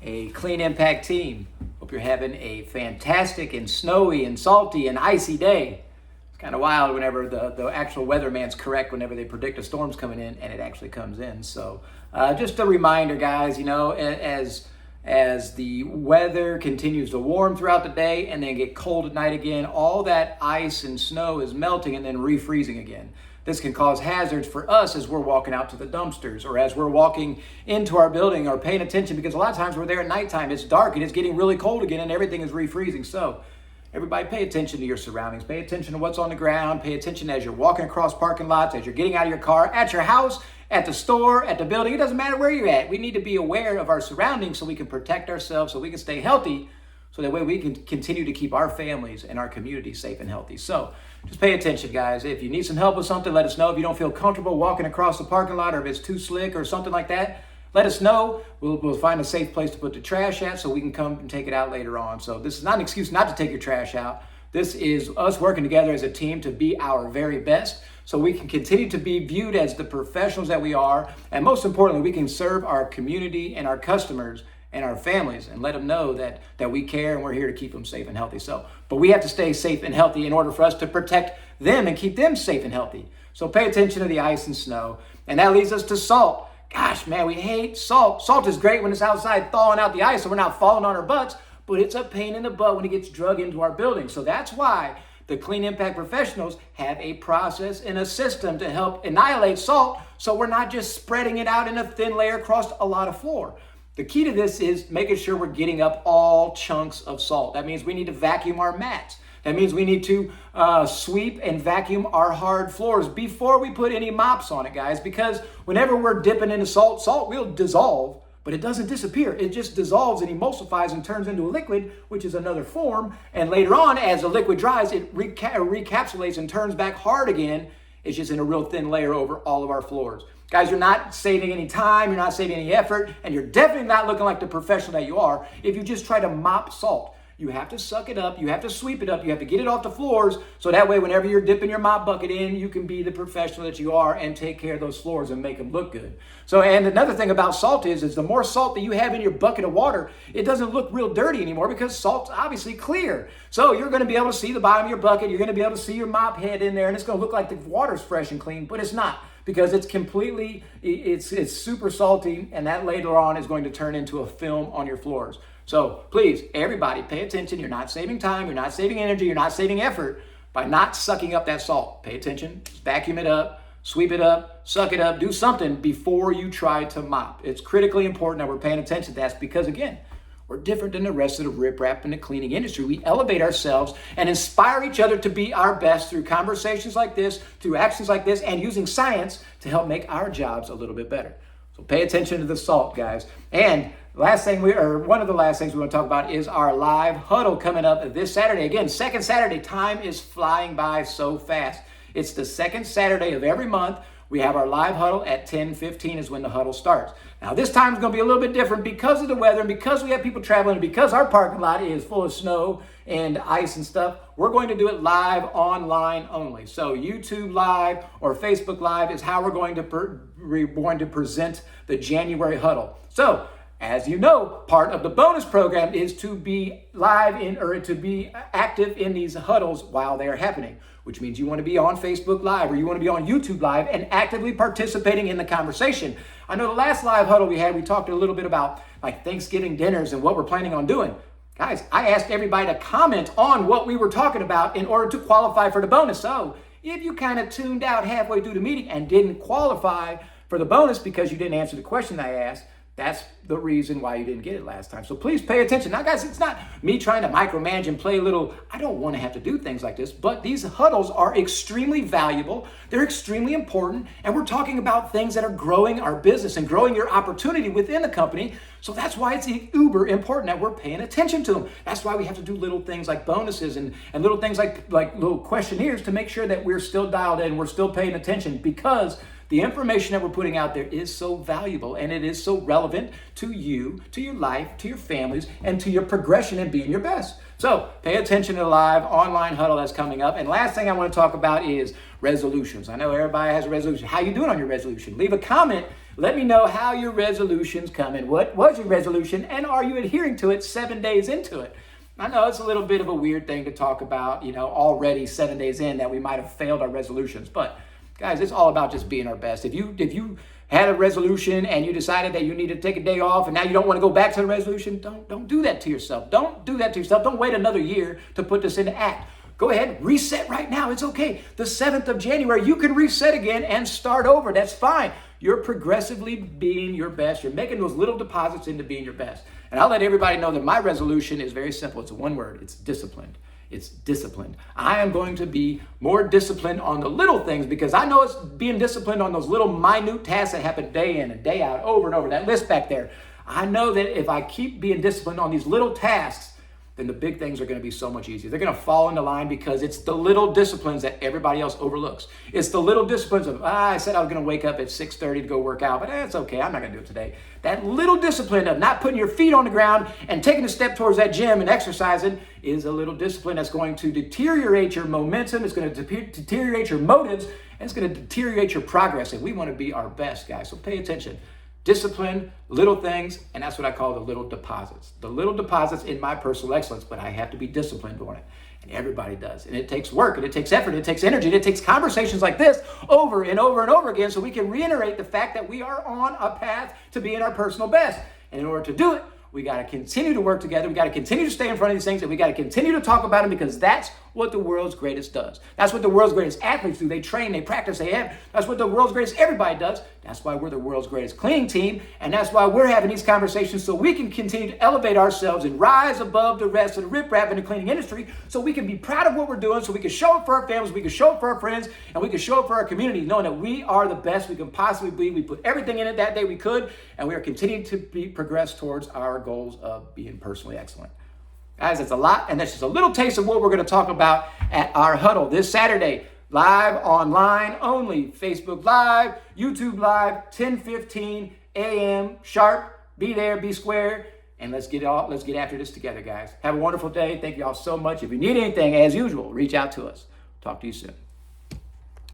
a Clean Impact team. Hope you're having a fantastic and snowy and salty and icy day. It's kind of wild whenever the actual weatherman's correct whenever they predict a storm's coming in and it actually comes in. So just a reminder, guys, as the weather continues to warm throughout the day and then get cold at night again, all that ice and snow is melting and then refreezing again. This can cause hazards for us as we're walking out to the dumpsters or as we're walking into our building or paying attention, because a lot of times we're there at nighttime, it's dark and it's getting really cold again and everything is refreezing. So everybody pay attention to your surroundings, pay attention to what's on the ground, pay attention as you're walking across parking lots, as you're getting out of your car, at your house, at the store, at the building. It doesn't matter where you're at. We need to be aware of our surroundings so we can protect ourselves, so we can stay healthy, so that way we can continue to keep our families and our community safe and healthy. So just pay attention, guys. If you need some help with something, let us know. If you don't feel comfortable walking across the parking lot, or if it's too slick or something like that, let us know. We'll find a safe place to put the trash at so we can come and take it out later on. So this is not an excuse not to take your trash out. This is us working together as a team to be our very best, so we can continue to be viewed as the professionals that we are. And most importantly, we can serve our community and our customers and our families and let them know that we care and we're here to keep them safe and healthy. But we have to stay safe and healthy in order for us to protect them and keep them safe and healthy. So pay attention to the ice and snow. And that leads us to salt. Gosh, man, we hate salt. Salt is great when it's outside thawing out the ice so we're not falling on our butts, but it's a pain in the butt when it gets drug into our building. So that's why the Clean Impact professionals have a process and a system to help annihilate salt, so we're not just spreading it out in a thin layer across a lot of floor. The key to this is making sure we're getting up all chunks of salt. That means we need to vacuum our mats. That means we need to sweep and vacuum our hard floors before we put any mops on it, guys, because whenever we're dipping into salt will dissolve, but it doesn't disappear. It just dissolves and emulsifies and turns into a liquid, which is another form. And later on, as the liquid dries, it recapsulates and turns back hard again. It's just in a real thin layer over all of our floors. Guys, you're not saving any time, you're not saving any effort, and you're definitely not looking like the professional that you are if you just try to mop salt. You have to suck it up, you have to sweep it up, you have to get it off the floors, so that way whenever you're dipping your mop bucket in, you can be the professional that you are and take care of those floors and make them look good. So, and another thing about salt is the more salt that you have in your bucket of water, it doesn't look real dirty anymore because salt's obviously clear. So you're going to be able to see the bottom of your bucket, you're going to be able to see your mop head in there, and it's going to look like the water's fresh and clean, but it's not, because it's completely, it's super salty, and that later on is going to turn into a film on your floors. So please, everybody, pay attention. You're not saving time, you're not saving energy, you're not saving effort by not sucking up that salt. Pay attention, vacuum it up, sweep it up, suck it up, do something before you try to mop. It's critically important that we're paying attention to that, because again, we're different than the rest of the riprap in the cleaning industry. We elevate ourselves and inspire each other to be our best through conversations like this, through actions like this, and using science to help make our jobs a little bit better. So pay attention to the salt, guys. And one of the last things we want to talk about is our live huddle coming up this Saturday. Again, second Saturday. Time is flying by so fast. It's the second Saturday of every month. We have our live huddle at 10:15 is when the huddle starts. Now this time is going to be a little bit different because of the weather and because we have people traveling and because our parking lot is full of snow and ice and stuff. We're going to do it live online only. So YouTube Live or Facebook Live is how we're going to present the January huddle. So as you know, part of the bonus program is to be to be active in these huddles while they're happening, which means you want to be on Facebook Live or you want to be on YouTube Live and actively participating in the conversation. I know the last live huddle we had, we talked a little bit about like Thanksgiving dinners and what we're planning on doing. Guys, I asked everybody to comment on what we were talking about in order to qualify for the bonus. So if you kind of tuned out halfway through the meeting and didn't qualify for the bonus because you didn't answer the question I asked, that's the reason why you didn't get it last time. So please pay attention. Now, guys, it's not me trying to micromanage and play little, I don't want to have to do things like this, but these huddles are extremely valuable. They're extremely important. And we're talking about things that are growing our business and growing your opportunity within the company. So that's why it's uber important that we're paying attention to them. That's why we have to do little things like bonuses and little things like little questionnaires to make sure that we're still dialed in, we're still paying attention, because the information that we're putting out there is so valuable and it is so relevant to you, to your life, to your families, and to your progression and being your best. So pay attention to the live online huddle that's coming up. And last thing I want to talk about is resolutions. I know everybody has a resolution. How you doing on your resolution? Leave a comment Let me know how your resolution's coming. What was your resolution, and are you adhering to it 7 days into it? I know it's a little bit of a weird thing to talk about, already 7 days in that we might have failed our resolutions. But guys, it's all about just being our best. If you had a resolution and you decided that you need to take a day off and now you don't want to go back to the resolution, don't do that to yourself. Don't do that to yourself. Don't wait another year to put this into act. Go ahead, reset right now. It's okay. The 7th of January, you can reset again and start over. That's fine. You're progressively being your best. You're making those little deposits into being your best. And I'll let everybody know that my resolution is very simple. It's one word. It's disciplined. It's disciplined. I am going to be more disciplined on the little things because I know it's being disciplined on those little minute tasks that happen day in and day out, over and over, that list back there. I know that if I keep being disciplined on these little tasks, then the big things are going to be so much easier. They're going to fall into line because it's the little disciplines that everybody else overlooks. It's the little disciplines of, I said I was going to wake up at 6:30 to go work out, but it's okay. I'm not going to do it today. That little discipline of not putting your feet on the ground and taking a step towards that gym and exercising is a little discipline that's going to deteriorate your momentum. It's going to deteriorate your motives, and it's going to deteriorate your progress. And we want to be our best, guys. So pay attention. Discipline, little things, and that's what I call the little deposits. The little deposits in my personal excellence, but I have to be disciplined on it. And everybody does. And it takes work, and it takes effort, and it takes energy, and it takes conversations like this over and over and over again so we can reiterate the fact that we are on a path to being our personal best. And in order to do it, we got to continue to work together. We got to continue to stay in front of these things, and we got to continue to talk about them because that's what the world's greatest does. That's what the world's greatest athletes do. They train, they practice, they have. That's what the world's greatest everybody does. That's why we're the world's greatest cleaning team, and that's why we're having these conversations so we can continue to elevate ourselves and rise above the rest of the riprap in the cleaning industry so we can be proud of what we're doing, so we can show up for our families, we can show up for our friends, and we can show up for our community knowing that we are the best we can possibly be. We put everything in it that day we could, and we are continuing to progress towards our goals of being personally excellent. Guys, it's a lot, and that's just a little taste of what we're going to talk about at our huddle this Saturday. Live online only. Facebook Live, YouTube Live, 10:15 a.m. sharp. Be there, be square, and let's get after this together, guys. Have a wonderful day. Thank you all so much. If you need anything, as usual, reach out to us. Talk to you soon.